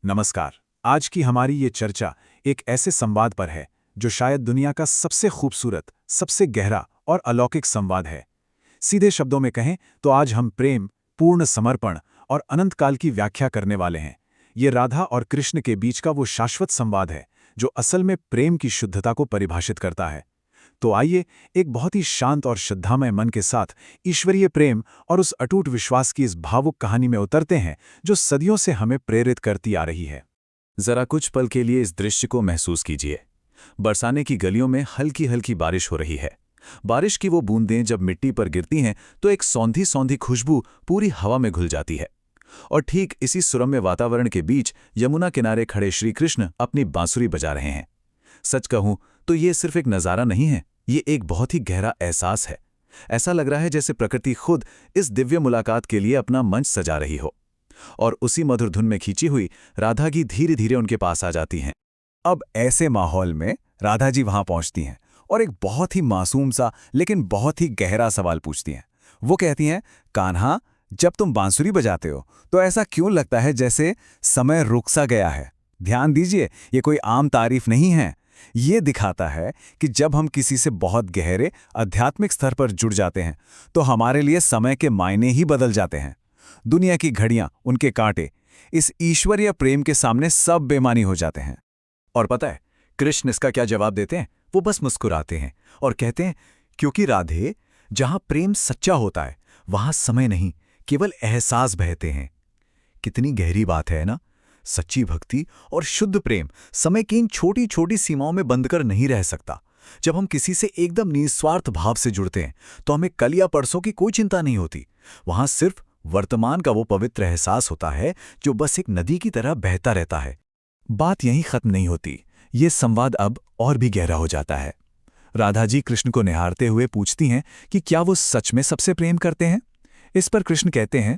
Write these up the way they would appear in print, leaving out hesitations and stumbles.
नमस्कार। आज की हमारी ये चर्चा एक ऐसे संवाद पर है जो शायद दुनिया का सबसे खूबसूरत, सबसे गहरा और अलौकिक संवाद है। सीधे शब्दों में कहें तो आज हम प्रेम, पूर्ण समर्पण और अनंतकाल की व्याख्या करने वाले हैं। ये राधा और कृष्ण के बीच का वो शाश्वत संवाद है जो असल में प्रेम की शुद्धता को परिभाषित करता है। तो आइए एक बहुत ही शांत और श्रद्धामय मन के साथ ईश्वरीय प्रेम और उस अटूट विश्वास की इस भावुक कहानी में उतरते हैं जो सदियों से हमें प्रेरित करती आ रही है। जरा कुछ पल के लिए इस दृश्य को महसूस कीजिए। बरसाने की गलियों में हल्की हल्की बारिश हो रही है। बारिश की वो बूंदें जब मिट्टी पर गिरती हैं तो एक सौंधी सौंधी खुशबू पूरी हवा में घुल जाती है। और ठीक इसी सुरम्य वातावरण के बीच यमुना किनारे खड़े श्री कृष्ण अपनी बांसुरी बजा रहे हैं। सच कहूं तो ये सिर्फ एक नज़ारा नहीं है, ये एक बहुत ही गहरा एहसास है। ऐसा लग रहा है जैसे प्रकृति खुद इस दिव्य मुलाकात के लिए अपना मंच सजा रही हो। और उसी मधुर धुन में खींची हुई राधा जी धीरे धीरे उनके पास आ जाती हैं। अब ऐसे माहौल में राधा जी वहां पहुंचती हैं और एक बहुत ही मासूम सा लेकिन बहुत ही गहरा सवाल पूछती हैं। वो कहती हैं, कान्हा, जब तुम बांसुरी बजाते हो तो ऐसा क्यों लगता है जैसे समय रुक सा गया है? ध्यान दीजिए, ये कोई आम तारीफ नहीं है। ये दिखाता है कि जब हम किसी से बहुत गहरे आध्यात्मिक स्तर पर जुड़ जाते हैं तो हमारे लिए समय के मायने ही बदल जाते हैं। दुनिया की घड़ियां, उनके कांटे, इस ईश्वरीय प्रेम के सामने सब बेमानी हो जाते हैं। और पता है कृष्ण इसका क्या जवाब देते हैं? वो बस मुस्कुराते हैं और कहते हैं, क्योंकि राधे, जहां प्रेम सच्चा होता है वहां समय नहीं, केवल एहसास बहते हैं। कितनी गहरी बात है ना? सच्ची भक्ति और शुद्ध प्रेम समय की इन छोटी छोटी सीमाओं में बंद कर नहीं रह सकता। जब हम किसी से एकदम निस्वार्थ भाव से जुड़ते हैं तो हमें कल या परसों की कोई चिंता नहीं होती। वहां सिर्फ वर्तमान का वो पवित्र एहसास होता है जो बस एक नदी की तरह बहता रहता है। बात यहीं खत्म नहीं होती, ये संवाद अब और भी गहरा हो जाता है। राधा जी कृष्ण को निहारते हुए पूछती हैं कि क्या वो सच में सबसे प्रेम करते हैं। इस पर कृष्ण कहते हैं,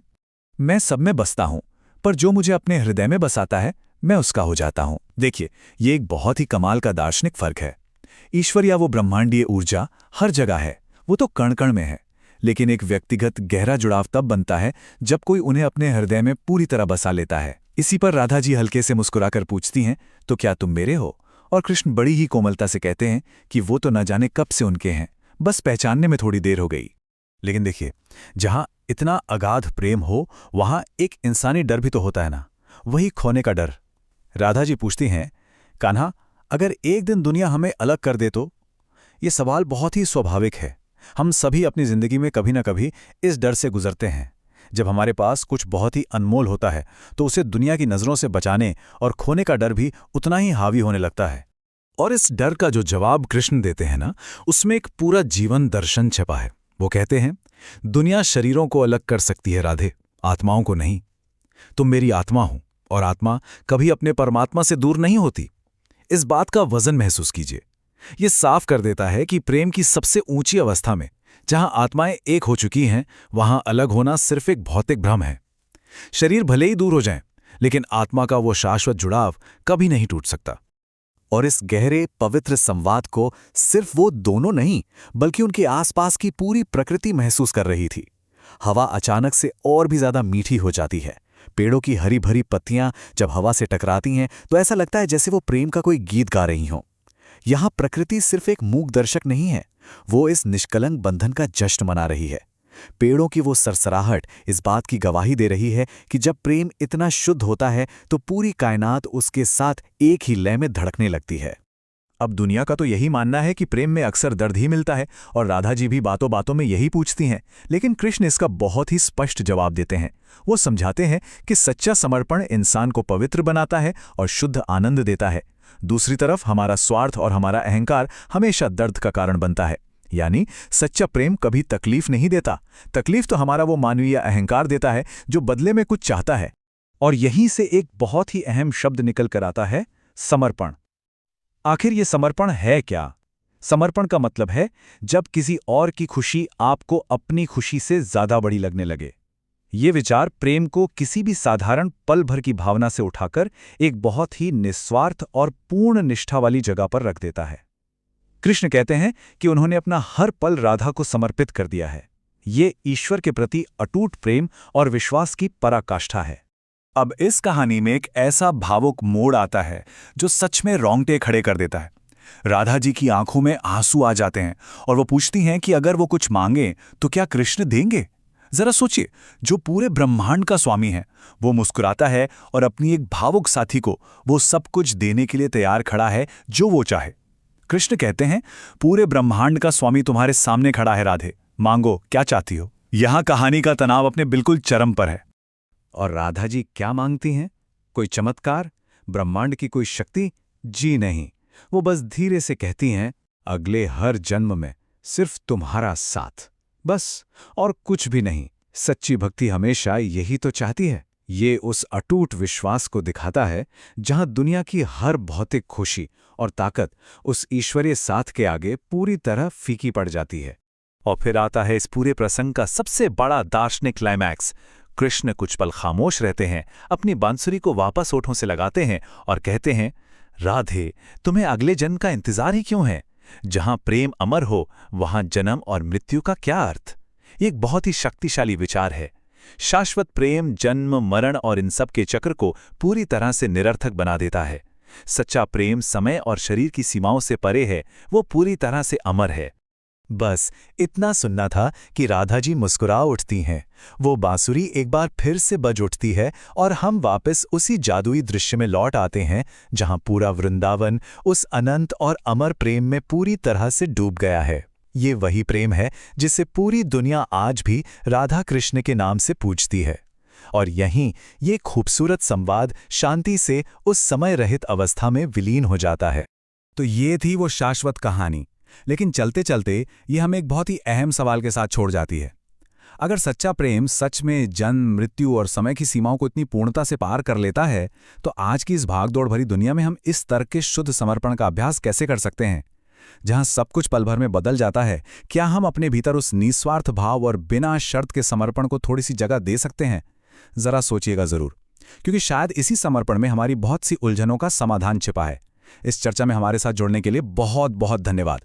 मैं सब में बसता हूं, पर जो मुझे अपने हृदय में बसाता है मैं उसका हो जाता हूं। देखिए, ये एक बहुत ही कमाल का दार्शनिक फर्क है। ईश्वर या वो ब्रह्मांडीय ऊर्जा हर जगह है, वो तो कण कण में है, लेकिन एक व्यक्तिगत गहरा जुड़ाव तब बनता है जब कोई उन्हें अपने हृदय में पूरी तरह बसा लेता है। इसी पर राधा जी हल्के से मुस्कुराकर पूछती हैं, तो क्या तुम मेरे हो? और कृष्ण बड़ी ही कोमलता से कहते हैं कि वो तो न जाने कब से उनके हैं, बस पहचानने में थोड़ी देर हो गई। लेकिन देखिए, जहां इतना अगाध प्रेम हो वहां एक इंसानी डर भी तो होता है ना, वही खोने का डर। राधा जी पूछती हैं, कान्हा, अगर एक दिन दुनिया हमें अलग कर दे तो? ये सवाल बहुत ही स्वाभाविक है। हम सभी अपनी जिंदगी में कभी ना कभी इस डर से गुजरते हैं। जब हमारे पास कुछ बहुत ही अनमोल होता है तो उसे दुनिया की नज़रों से बचाने और खोने का डर भी उतना ही हावी होने लगता है। और इस डर का जो जवाब कृष्ण देते हैं ना, उसमें एक पूरा जीवन दर्शन छिपा है। वो कहते हैं, दुनिया शरीरों को अलग कर सकती है राधे, आत्माओं को नहीं। तुम मेरी आत्मा हो और आत्मा कभी अपने परमात्मा से दूर नहीं होती। इस बात का वजन महसूस कीजिए। ये साफ कर देता है कि प्रेम की सबसे ऊंची अवस्था में, जहां आत्माएं एक हो चुकी हैं, वहां अलग होना सिर्फ एक भौतिक भ्रम है। शरीर भले ही दूर हो जाएं, लेकिन आत्मा का वो शाश्वत जुड़ाव कभी नहीं टूट सकता। और इस गहरे पवित्र संवाद को सिर्फ वो दोनों नहीं, बल्कि उनके आसपास की पूरी प्रकृति महसूस कर रही थी। हवा अचानक से और भी ज्यादा मीठी हो जाती है। पेड़ों की हरी भरी पत्तियां जब हवा से टकराती हैं तो ऐसा लगता है जैसे वो प्रेम का कोई गीत गा रही हों। यहां प्रकृति सिर्फ एक मूक दर्शक नहीं है, वो इस निष्कलंक बंधन का जश्न मना रही है। पेड़ों की वो सरसराहट इस बात की गवाही दे रही है कि जब प्रेम इतना शुद्ध होता है तो पूरी कायनात उसके साथ एक ही लय में धड़कने लगती है। अब दुनिया का तो यही मानना है कि प्रेम में अक्सर दर्द ही मिलता है, और राधा जी भी बातों बातों में यही पूछती हैं। लेकिन कृष्ण इसका बहुत ही स्पष्ट जवाब देते हैं। वो समझाते हैं कि सच्चा समर्पण इंसान को पवित्र बनाता है और शुद्ध आनंद देता है। दूसरी तरफ हमारा स्वार्थ और हमारा अहंकार हमेशा दर्द का कारण बनता है। यानी सच्चा प्रेम कभी तकलीफ नहीं देता, तकलीफ तो हमारा वो मानवीय अहंकार देता है जो बदले में कुछ चाहता है। और यहीं से एक बहुत ही अहम शब्द निकल कर आता है, समर्पण। आखिर ये समर्पण है क्या? समर्पण का मतलब है जब किसी और की खुशी आपको अपनी खुशी से ज्यादा बड़ी लगने लगे। ये विचार प्रेम को किसी भी साधारण पल भर की भावना से उठाकर एक बहुत ही निस्वार्थ और पूर्ण निष्ठा वाली जगह पर रख देता है। कृष्ण कहते हैं कि उन्होंने अपना हर पल राधा को समर्पित कर दिया है। ये ईश्वर के प्रति अटूट प्रेम और विश्वास की पराकाष्ठा है। अब इस कहानी में एक ऐसा भावुक मोड़ आता है जो सच में रोंगटे खड़े कर देता है। राधा जी की आंखों में आंसू आ जाते हैं और वो पूछती हैं कि अगर वो कुछ मांगे तो क्या कृष्ण देंगे। जरा सोचिए, जो पूरे ब्रह्मांड का स्वामी है वो मुस्कुराता है और अपनी एक भावुक साथी को वो सब कुछ देने के लिए तैयार खड़ा है जो वो चाहे। कृष्ण कहते हैं, पूरे ब्रह्मांड का स्वामी तुम्हारे सामने खड़ा है राधे, मांगो क्या चाहती हो। यहां कहानी का तनाव अपने बिल्कुल चरम पर है। और राधा जी क्या मांगती हैं? कोई चमत्कार, ब्रह्मांड की कोई शक्ति? जी नहीं, वो बस धीरे से कहती हैं, अगले हर जन्म में सिर्फ तुम्हारा साथ, बस, और कुछ भी नहीं। सच्ची भक्ति हमेशा यही तो चाहती है। ये उस अटूट विश्वास को दिखाता है जहां दुनिया की हर भौतिक खुशी और ताकत उस ईश्वरीय साथ के आगे पूरी तरह फीकी पड़ जाती है। और फिर आता है इस पूरे प्रसंग का सबसे बड़ा दार्शनिक क्लाइमैक्स। कृष्ण कुछ पल खामोश रहते हैं, अपनी बांसुरी को वापस होठों से लगाते हैं और कहते हैं, राधे, तुम्हें अगले जन्म का इंतजार ही क्यों है? जहां प्रेम अमर हो वहां जन्म और मृत्यु का क्या अर्थ? ये एक बहुत ही शक्तिशाली विचार है। शाश्वत प्रेम जन्म मरण और इन सब के चक्र को पूरी तरह से निरर्थक बना देता है। सच्चा प्रेम समय और शरीर की सीमाओं से परे है, वो पूरी तरह से अमर है। बस इतना सुनना था कि राधा जी मुस्कुरा उठती हैं, वो बांसुरी एक बार फिर से बज उठती है और हम वापस उसी जादुई दृश्य में लौट आते हैं जहां पूरा वृंदावन उस अनंत और अमर प्रेम में पूरी तरह से डूब गया है। ये वही प्रेम है जिसे पूरी दुनिया आज भी राधा कृष्ण के नाम से पूजती है। और यहीं ये खूबसूरत संवाद शांति से उस समय रहित अवस्था में विलीन हो जाता है। तो ये थी वो शाश्वत कहानी, लेकिन चलते चलते ये हमें एक बहुत ही अहम सवाल के साथ छोड़ जाती है। अगर सच्चा प्रेम सच में जन्म मृत्यु और समय की सीमाओं को इतनी पूर्णता से पार कर लेता है, तो आज की इस भागदौड़ भरी दुनिया में हम इस तरह के शुद्ध समर्पण का अभ्यास कैसे कर सकते हैं, जहां सब कुछ पल भर में बदल जाता है? क्या हम अपने भीतर उस निस्वार्थ भाव और बिना शर्त के समर्पण को थोड़ी सी जगह दे सकते हैं? जरा सोचिएगा जरूर, क्योंकि शायद इसी समर्पण में हमारी बहुत सी उलझनों का समाधान छिपा है। इस चर्चा में हमारे साथ जुड़ने के लिए बहुत बहुत धन्यवाद।